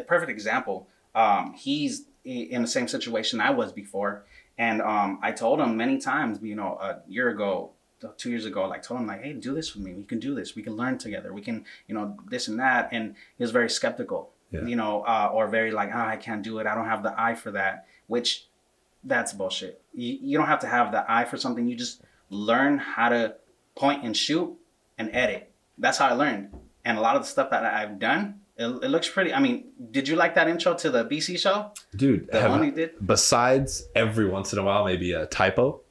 perfect example. He's in the same situation I was before. And I told him many times, a year ago, 2 years ago, like told him like, hey, do this with me. We can do this. We can learn together. We can, this and that. And he was very skeptical, or very like, I can't do it. I don't have the eye for that, which that's bullshit. You don't have to have the eye for something. You just learn how to point and shoot and edit. That's how I learned. And a lot of the stuff that I've done, it looks pretty. I mean, did you like that intro to the BC show? Dude, the one you did? Besides every once in a while, maybe a typo.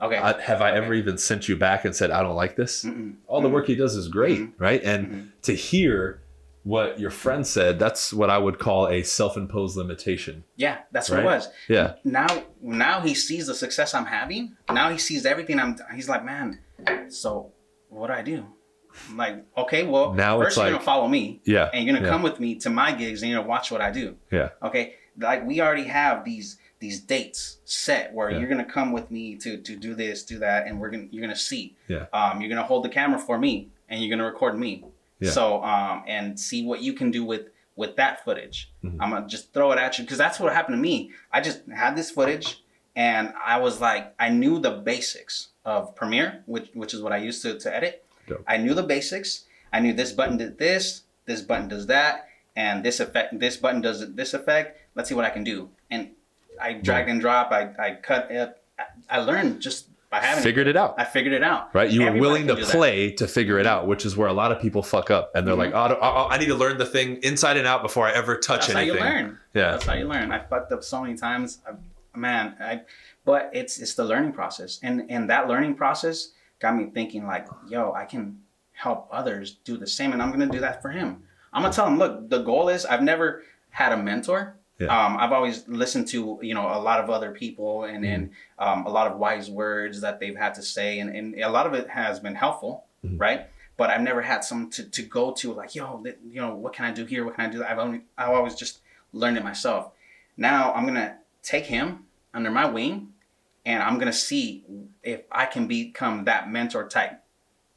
Okay. Have I ever even sent you back and said, I don't like this? All the work he does is great, right? And to hear what your friend said, that's what I would call a self-imposed limitation. Yeah, that's what it was. Yeah. Now he sees the success I'm having. Now he sees everything he's like, man, so what do I do? I'm like, okay, well, now first you're going to follow me. Yeah. And you're going to come with me to my gigs and you're going to watch what I do. Yeah. Okay. Like we already have these dates set where you're going to come with me to do this, do that. And you're going to see. Yeah. You're going to hold the camera for me and you're going to record me. Yeah. So, and see what you can do with that footage. I'm going to just throw it at you because that's what happened to me. I just had this footage and I was like, I knew the basics of Premiere, which is what I used to edit. Dope. I knew the basics. I knew this button did this button does that, and this button does this effect. Let's see what I can do. And I drag and drop. I cut it. I learned just by having figured it out. I figured it out. Right. You were willing to play to figure it out, which is where a lot of people fuck up. And they're like, I need to learn the thing inside and out before I ever touch anything. That's how you learn. Yeah. That's how you learn. I fucked up so many times. But it's the learning process. And that learning process got me thinking like, yo, I can help others do the same. And I'm going to do that for him. I'm going to tell him, look, the goal is I've never had a mentor. Yeah. I've always listened to, a lot of other people and a lot of wise words that they've had to say. And a lot of it has been helpful, right? But I've never had someone to go to like, yo, what can I do here? What can I do? I've always just learned it myself. Now I'm going to take him under my wing and I'm going to see if I can become that mentor type.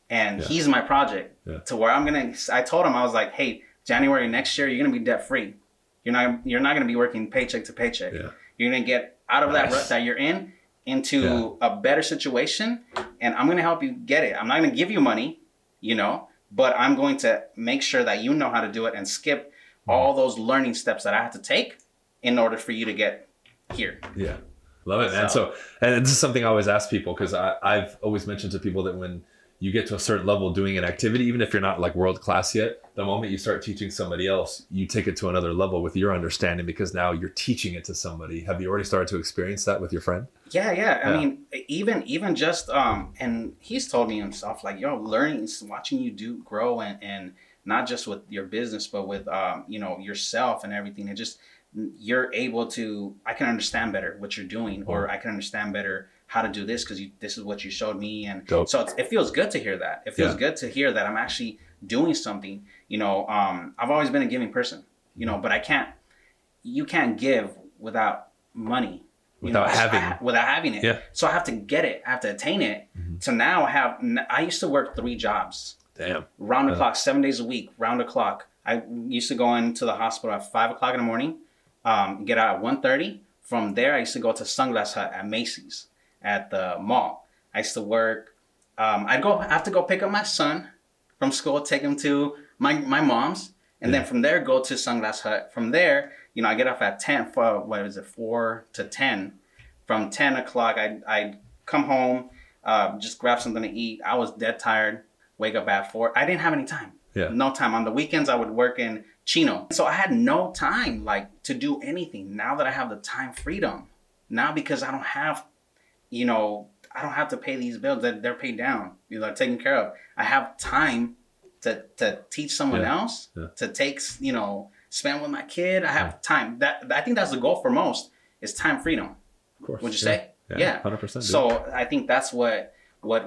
And he's my project to where I told him, I was like, hey, January next year, you're going to be debt free. You're not going to be working paycheck to paycheck. Yeah. You're going to get out of that rut that you're in into a better situation. And I'm going to help you get it. I'm not going to give you money, but I'm going to make sure that you know how to do it and skip all those learning steps that I have to take in order for you to get here. Yeah. Love it, man. So, and this is something I always ask people because I've always mentioned to people that when you get to a certain level doing an activity, even if you're not like world class yet, the moment you start teaching somebody else, you take it to another level with your understanding because now you're teaching it to somebody. Have you already started to experience that with your friend? Yeah. I mean, even just, and he's told me himself, like, yo, learning, watching you grow and not just with your business, but with, yourself and everything. It just, you're able to, I can understand better what you're doing, or I can understand better how to do this because this is what you showed me. And Dope. So it feels good to hear that. It feels good to hear that I'm actually doing something. I've always been a giving person, but you can't give without money. Without having it. Yeah. So I have to get it. I have to attain it. So now I used to work 3 jobs. Damn. Round the clock, 7 days a week, round the clock. I used to go into the hospital at 5 o'clock in the morning, get out at 1:30. From there, I used to go to Sunglass Hut at Macy's at the mall. I used to work. I'd have to go pick up my son from school, take him to my mom's, and then from there go to Sunglass Hut. From there, I get off at 4 to 10. From 10 o'clock, I'd come home, just grab something to eat. I was dead tired. Wake up at 4. I didn't have any time. Yeah. No time. On the weekends, I would work in Chino. So I had no time to do anything. Now that I have the time freedom, now because I don't have, I don't have to pay these bills that they're paid down, they're taken care of. I have time to teach someone else, to take, spend with my kid. I have time. I think that's the goal for most is time freedom. Of course. Would you say? Yeah. 100%. So I think that's what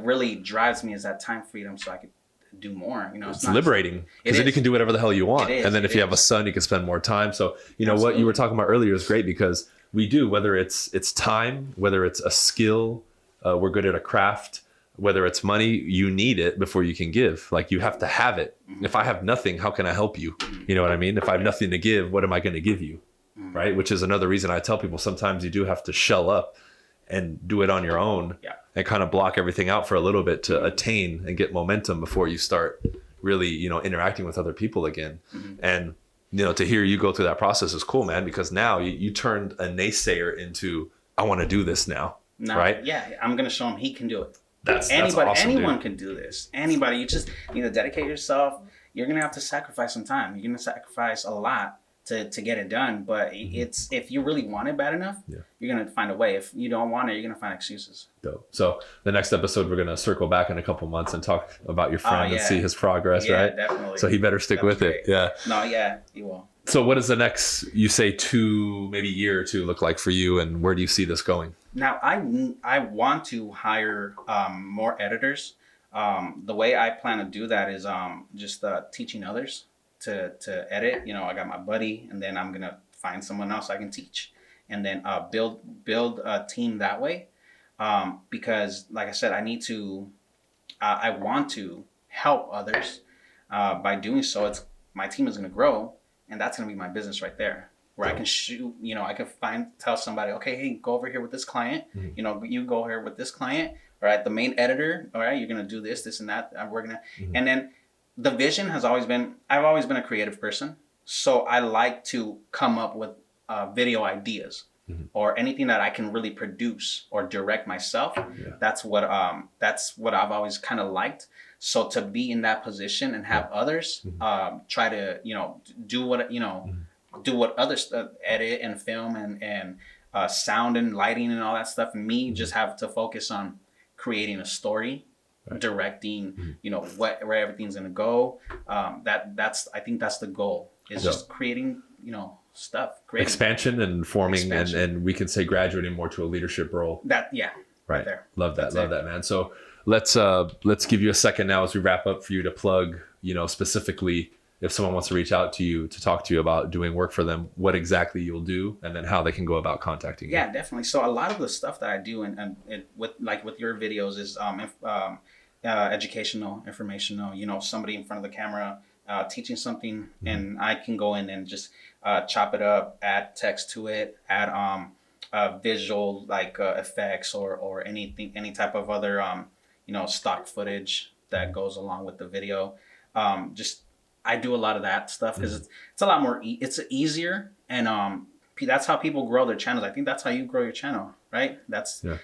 really drives me is that time freedom so I could do more. It's liberating because then you can do whatever the hell you want. And then if you have a son, you can spend more time. So what you were talking about earlier is great because we do, whether it's time, whether it's a skill, we're good at a craft, whether it's money, you need it before you can give. Like you have to have it. If I have nothing, how can I help you? You know what I mean? If I have nothing to give, what am I going to give you? Right? Which is another reason I tell people sometimes you do have to shell up and do it on your own and kind of block everything out for a little bit to attain and get momentum before you start really, you know, interacting with other people again. And, you know, to hear you go through that process is cool, man, because now you turned a naysayer into, I want to do this now. Right? Yeah. I'm going to show him he can do it. That's Anybody, awesome, anyone dude. can do this. Anybody, you just need to dedicate yourself. You're going to have to sacrifice some time. You're going to sacrifice a lot to get it done. But it's, if you really want it bad enough, you're going to find a way. If you don't want it, you're going to find excuses. Dope. So the next episode, we're going to circle back in a couple months and talk about your friend and see his progress, right? Definitely. So he better stick with it. Yeah. No, yeah, he will. So what does the next, you say 2, maybe year or 2 look like for you, and where do you see this going? Now, I want to hire more editors. The way I plan to do that is just teaching others to edit. You know, I got my buddy, and then I'm gonna find someone else I can teach, and then build a team that way. Because, like I said, I want to help others. By doing so, my team is gonna grow, and that's gonna be my business right there. Where I can shoot, you know, I can tell somebody, okay, hey, go over here with this client. You know, you go here with this client. All right, the main editor. All right, you're gonna do this, and that. We're gonna, and then the vision has always been. I've always been a creative person, so I like to come up with video ideas or anything that I can really produce or direct myself. That's what I've always kind of liked. So to be in that position and have others try to, you know, do what others edit and film and sound and lighting and all that stuff, and me just have to focus on creating a story, directing, you know, where everything's gonna go. I think that's the goal, is just creating, you know, stuff, expansion and forming and we can say graduating more to a leadership role. Right there. Love that. Love that, man. So let's give you a second now as we wrap up for you to plug, you know, specifically if someone wants to reach out to you to talk to you about doing work for them, what exactly you'll do, and then how they can go about contacting you. Yeah, definitely. So a lot of the stuff that I do and with your videos is educational, informational, you know, somebody in front of the camera teaching something, and I can go in and just chop it up, add text to it, add visual effects or anything, any type of other you know, stock footage that goes along with the video. I do a lot of that stuff because it's a lot more. It's easier, and that's how people grow their channels. I think that's how you grow your channel, right? That's the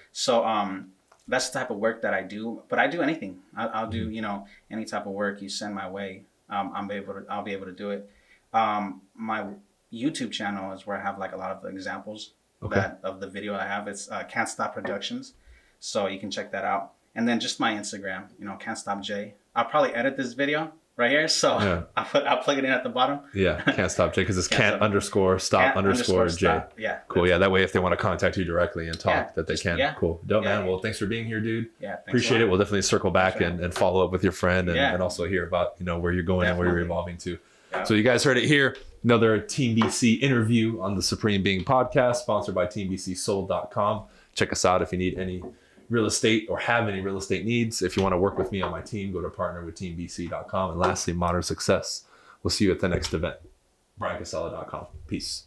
type of work that I do. But I do anything. I'll do, you know, any type of work you send my way. I'll be able to do it. My YouTube channel is where I have like a lot of the examples of the video I have. It's Can't Stop Productions, so you can check that out. And then just my Instagram, you know, Can't Stop J. I'll probably edit this video right here, so I'll plug it in at the bottom. Yeah, Can't Stop J, because it's can't_stop_J. Yeah, cool. Yeah, that way if they want to contact you directly and talk, that they can. Cool. Dope, man. Well, thanks for being here, dude. Appreciate it. We'll definitely circle back and follow up with your friend and also hear about, you know, where you're going and where you're evolving to. So you guys heard it here. Another Team BC interview on the Supreme Being podcast, sponsored by teambcsold.com. Check us out if you need any real estate or have any real estate needs. If you want to work with me on my team, go to partnerwithteambc.com. And lastly, Modern Success. We'll see you at the next event. BryanCasella.com. Peace.